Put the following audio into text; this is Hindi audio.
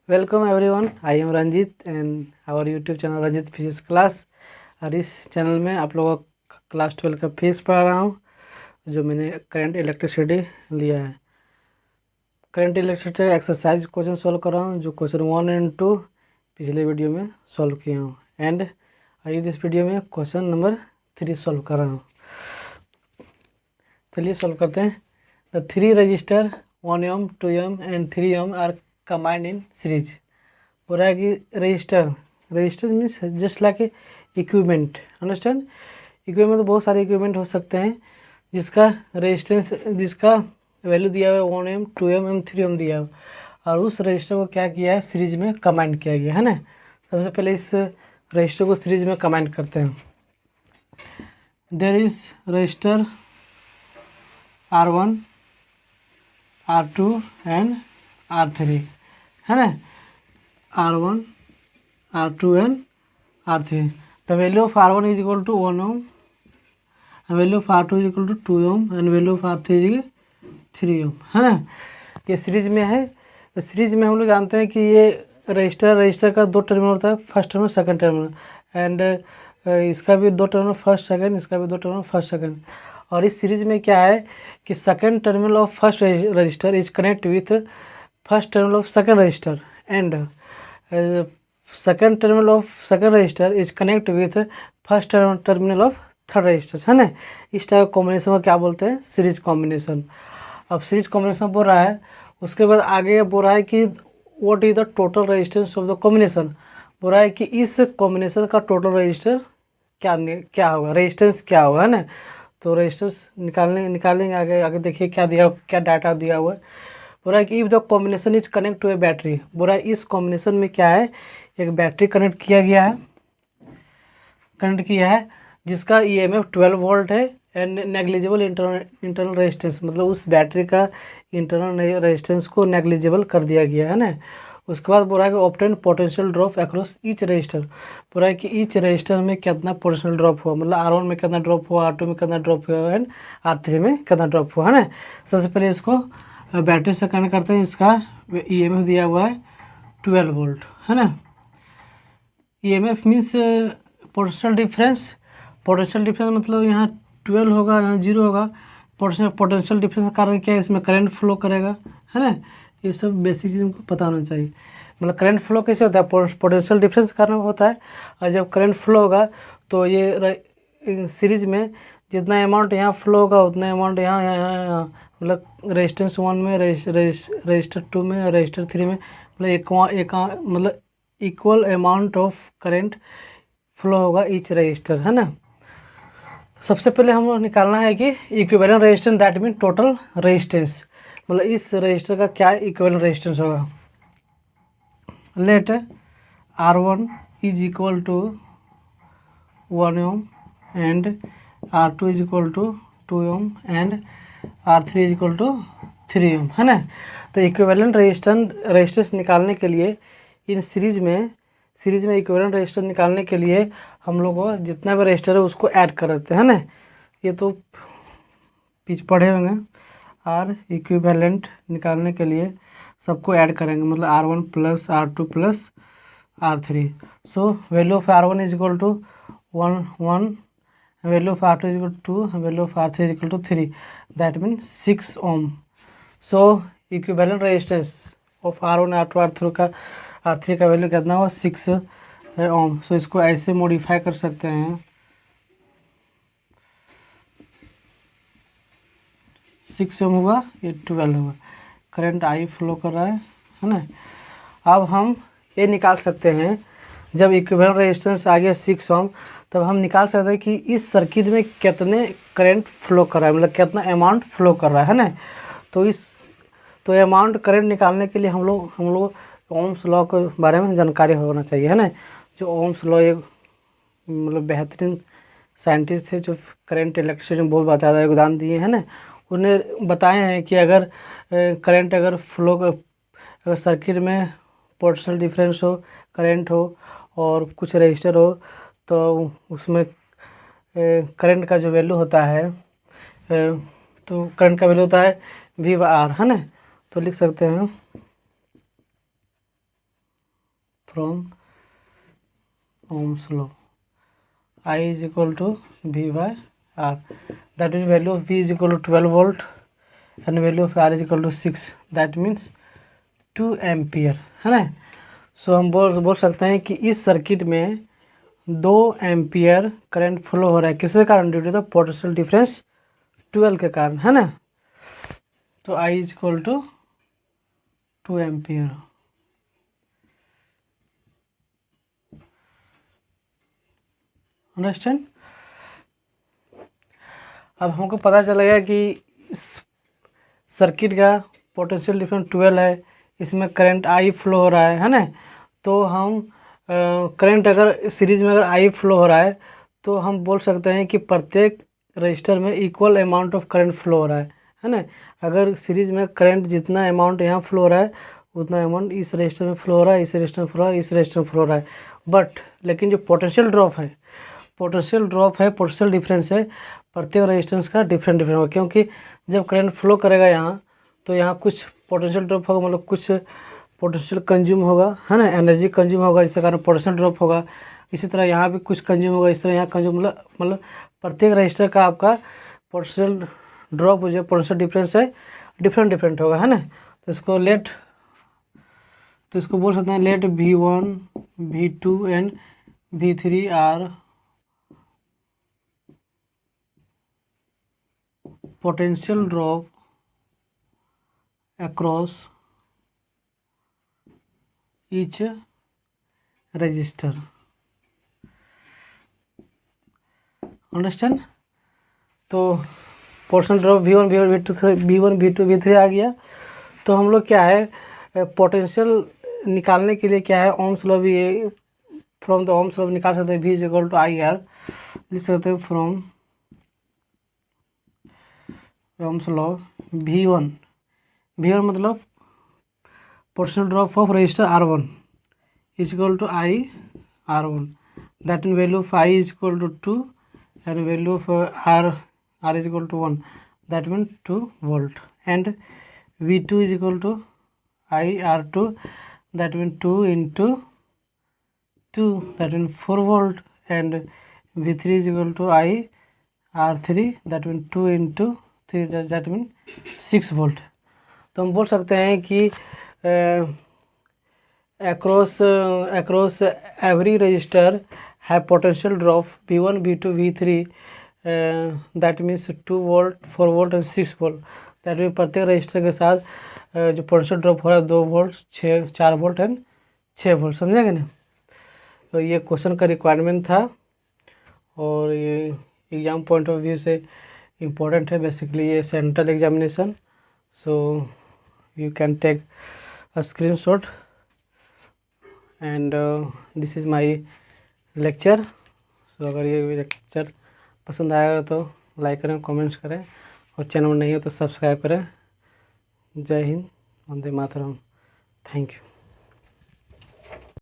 Welcome everyone. I am Ranjit and our YouTube channel Ranjit physics class. और इस चैनल में आप लोगों को क्लास 12 का फिजिक्स पढ़ा रहा हूँ, जो मैंने करंट इलेक्ट्रिसिटी लिया है। Current electricity exercise question solve कर रहा हूँ, जो क्वेश्चन 1 और 2 पिछले वीडियो में सॉल्व किया हूँ। एंड अभी इस वीडियो में क्वेश्चन नंबर 3 सॉल्व कर रहा हूँ। चलिए सॉल्व करते हैं। The 3 resistor 1 ohm, 2 ohm and 3 ohm are combined in series। हो रहा है कि resistor means just like equipment. Understand? Equipment तो बहुत सारे इक्विपमेंट हो सकते हैं जिसका रेजिस्टेंस, जिसका वैल्यू दिया हुआ है 1 ohm, 2 ohm एंड 3 ohm दिया हुआ, और उस रजिस्टर को क्या किया है, सीरीज में कमांड किया गया है ना। सबसे पहले इस रजिस्टर को सीरीज में कमांड करते हैं। There is register R1, R2 and R3 है ना। R1, R2 and R3। The value of R1 is equal to 1 ohm and value of R2 is equal to 2 ohm and value of R3 is equal to 3 ohm है ना। ये सीरीज में है। तो सीरीज में हम लोग जानते हैं कि ये रजिस्टर का 2 टर्मिनल होता है, first terminal second terminal, and इसका भी 2 टर्मिनल फर्स्ट सेकंड, इसका भी 2 टर्मिनल फर्स्ट सेकंड। और इस सीरीज में क्या है कि second terminal of first resistor is connect with first terminal of second register and second terminal of second register is connect with first terminal of third register है ना। इस टाइप कॉम्बिनेशन को क्या बोलते हैं, सीरीज कॉम्बिनेशन। अब सीरीज कॉम्बिनेशन बोल रहा है, उसके बाद आगे बोल रहा है कि what is the total resistance of the combination. बोल रहा है कि इस कॉम्बिनेशन का टोटल रजिस्टर क्या होगा, रेजिस्टेंस क्या होगा है ना। तो रेजिस्टेंस निकालेंगे आगे देखिए क्या डाटा दिया हुआ है। बोल रहा है कि if the combination is connect to a battery. बोल रहा है इस कॉम्बिनेशन में क्या है, एक बैटरी कनेक्ट किया है जिसका EMF 12 वोल्ट है एंड नेग्लिजिबल इंटरनल रेजिस्टेंस, मतलब उस बैटरी का इंटरनल रेजिस्टेंस को नेग्लिजिबल कर दिया गया है ना। उसके बाद बोल रहा है कि obtain potential drop across each resistor. बोल रहा है कि ईच रजिस्टर में कितना पोटेंशियल ड्रॉप हुआ, मतलब R1 में कितना ड्रॉप हुआ, R2 में कितना ड्रॉप हुआ एंड R3 में कितना ड्रॉप हुआ है ना। सबसे पहले इसको बैटरी से कनेक्ट करते हैं। इसका EMF दिया हुआ है 12 वोल्ट है ना। EMF means potential difference. Potential difference मतलब यहाँ 12 होगा, यहाँ 0 होगा। पोटेंशियल डिफरेंस का कारण क्या है, इसमें करंट फ्लो करेगा है ना। ये सब बेसिक चीज़ हमको पता होना चाहिए। मतलब करंट फ्लो कैसे होता है, पोटेंशियल डिफरेंस कारण होता है। और जब करंट फ्लो होगा तो ये सीरीज में जितना अमाउंट यहाँ फ्लो होगा उतना अमाउंट यहाँ मतलब रेजिस्टेंस 1 में, रजिस्टर 2 में, रजिस्टर 3 में, मतलब मतलब equal amount of current flow होगा ईच रजिस्टर है ना। सबसे पहले हम लोग निकालना है कि equivalent resistance, that mean total resistance, मतलब इस रजिस्टर का क्या इक्विवेलेंट रेजिस्टेंस होगा। Let R1 is equal to 1 ohm and R2 is equal to 2 ohm and R3 is equal to 3 ohm है ना। तो इक्विवेलेंट रेजिस्टेंस निकालने के लिए इन सीरीज में इक्विवेलेंट रेजिस्टेंस निकालने के लिए हम लोग को जितना भी रजिस्टर है उसको ऐड कर देते हैं ना। ये तो पढ़े होंगे। R इक्विवेलेंट निकालने के लिए सबको ऐड करेंगे, मतलब R1 plus R2 plus R3। So value of R1 is equal to 1, value of R2 is equal to 2, value of R3 is equal to 3, that mean 6 ohm। So equivalent resistance of R1, R2, R3 का वैल्यू कितना हुआ, 6 ohm। सो इसको ऐसे मॉडिफाई कर सकते हैं, 6 ohm होगा, ये 12 होगा। करंट I फ्लो कर रहा है ना। अब हम ये निकाल सकते हैं, जब इक्विवेलेंट रेजिस्टेंस आ गया 6 ohm, तब हम निकाल सकते हैं कि इस सर्किट में कितने करंट फ्लो कर रहा है, मतलब कितना अमाउंट फ्लो कर रहा है ना। तो अमाउंट करंट निकालने के लिए हम लोग ओम्स लॉ के बारे में जानकारी होना चाहिए है ना। जो ओम्स लॉ एक मतलब बेहतरीन साइंटिस्ट थे जो करंट इलेक्ट्रिसिटी में बहुत ज़्यादा योगदान दिए हैं ना। उन्हें बताए हैं कि अगर करंट अगर फ्लो अगर सर्किट में पोटेंशियल डिफरेंस हो, करंट हो और कुछ रजिस्टर हो, तो उसमें करंट का जो वैल्यू होता है, तो करंट का वैल्यू होता है V/R है ना। तो लिख सकते हैं from Ohm's law, I is equal to V by R. That is value of V is equal to 12 volt and value of R is equal to 6. That means 2 ampere, है ना। सो हम बोल सकते हैं कि इस सर्किट में 2 एम्पियर करंट फ्लो हो रहा है, किसके कारण? Due to the potential difference 12 के कारण, है ना। तो I is equal to 2 ampere. Understand. अब हमको पता चला गया कि इस सर्किट का पोटेंशियल डिफरेंस 12 है, इसमें करंट आई फ्लो हो रहा है ना। तो हम करंट अगर सीरीज में अगर आई फ्लो हो रहा है तो हम बोल सकते हैं कि प्रत्येक रजिस्टर में equal amount of current flow हो रहा है ना। अगर सीरीज में करंट जितना अमाउंट यहाँ फ्लो हो रहा है उतना अमाउंट इस रजिस्टर में फ्लो हो रहा है, इस रजिस्टर में फ्लो हो रहा है, इस रजिस्टर में फ्लो हो रहा है। बट लेकिन जो पोटेंशियल ड्रॉप है, पोटेंशियल डिफरेंस है, प्रत्येक रेजिस्टेंस का डिफरेंट होगा, क्योंकि जब करंट फ्लो करेगा यहाँ तो यहाँ कुछ पोटेंशियल ड्रॉप होगा, मतलब कुछ पोटेंशियल कंज्यूम होगा, है ना, एनर्जी कंज्यूम होगा, इसके कारण पोटेंशियल ड्रॉप होगा। इसी तरह यहाँ भी कुछ कंज्यूम होगा, इस तरह यहाँ कंज्यूम, मतलब प्रत्येक रजिस्टर का आपका पोटेंशियल ड्रॉप जो पोटेंशियल डिफरेंस है डिफरेंट होगा, है ना। तो इसको बोल सकते हैं let V1 V2 and V3 are potential drop across each register. Understand. तो potential drop V1 V2 V3 आ गया। तो हम लोग क्या है पोटेंशियल निकालने के लिए क्या है ओम्स लॉ भी फ्रॉम द ओम्स लॉ निकाल सकते हैं। V is equal to IR लिख सकते हैं फ्रॉम ओम्स लॉ। V1 मतलब potential drop of resistor R1 is equal to I R1, that in value of I is equal to 2 and value of R is equal to 1, that means 2 volt, and V2 is equal to I R2, that means 2 into 2, that means 4 volt, and V3 is equal to I R3, that means 2 into 3, that means 6 volt। तो हम बोल सकते हैं कि across every register have potential drop V1 V2 V3 that means 2 volt 4 volt and 6 volt, that means प्रत्येक रजिस्टर के साथ जो पोटेंशियल ड्रॉप हो रहा है 2 वोल्ट 4 वोल्ट एंड 6 वोल्ट, समझेंगे ना। तो ये क्वेश्चन का रिक्वायरमेंट था और ये एग्जाम पॉइंट ऑफ व्यू से इम्पोर्टेंट है। बेसिकली ये central examination, so you can take a screenshot and this is my lecture. So अगर ये लेक्चर पसंद आएगा तो लाइक करें, कमेंट्स करें, और चैनल में नहीं हो तो सब्सक्राइब करें। जय हिंद, वंदे मातरम। Thank you.